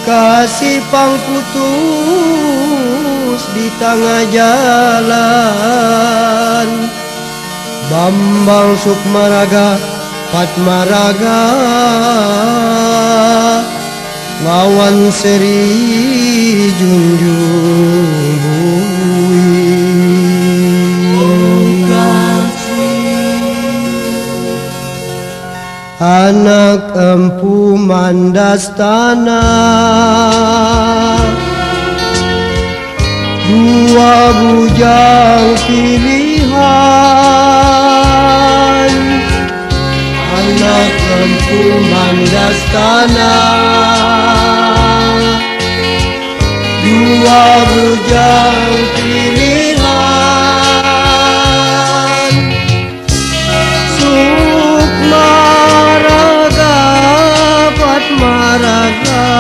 kasih pang putus di tengah jalan. Bambang Sukmaraga Padmaraga lawan Seri Junjung Bui. Anak empu Mandastana, dua bujang pilihan. Anak empu Mandastana, dua bujang pilihan. Maraga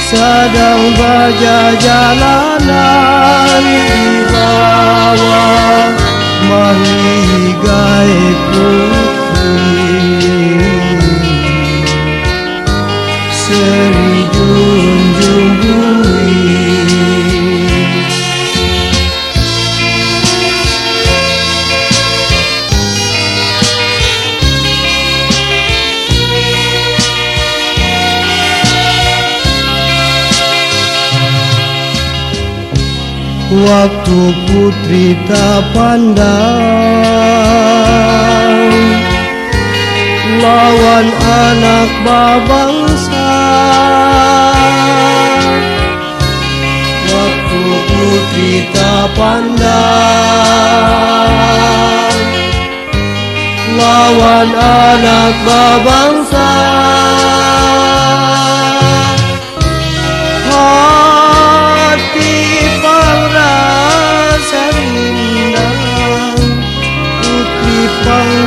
sedang berjalanan di bawah mahligai putri Seri Junjung Bui. Waktu putri tak pandang lawan anak babangsa. Waktu putri tak pandang lawan anak babangsa.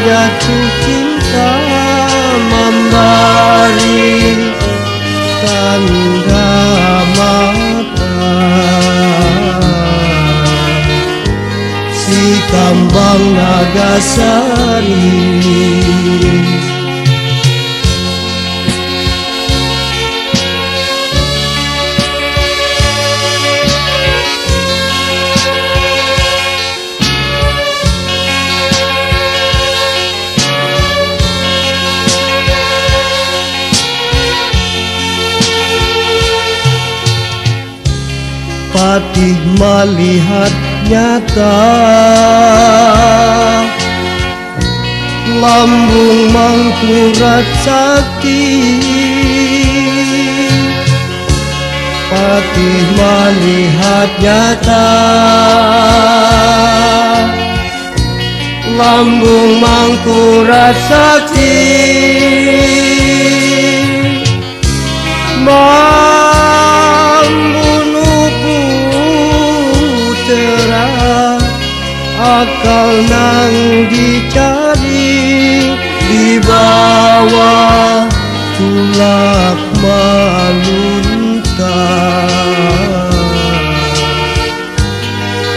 Jatuh cinta memberi tanda mata, si Kambang Nagasari. Patih melihat nyata lambung Mangkurat sakti. Patih melihat nyata lambung Mangkurat sakti. Akal nang dicari di bawah tulak maluntar.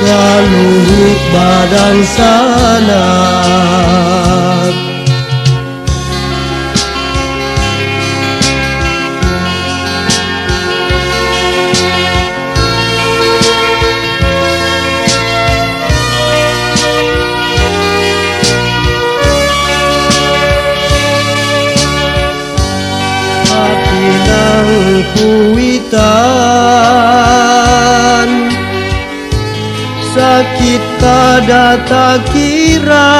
Kaluhuk badan sanat, kuitan sakit kada tak kira.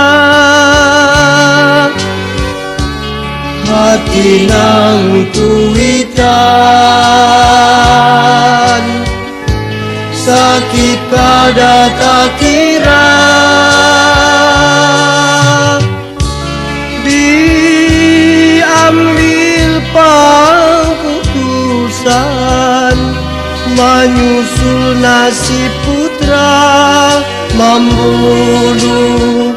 Hati nang kuitan sakit kada tak kira. Diambil pangkutusan menyusul nasib putra, membunuh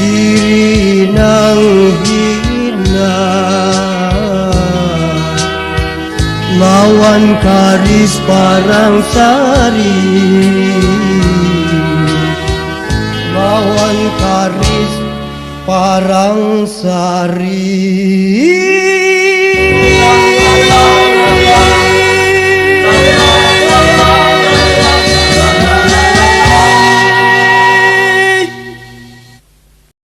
diri nang hina lawan Karis Parangsari, lawan Karis Parangsari.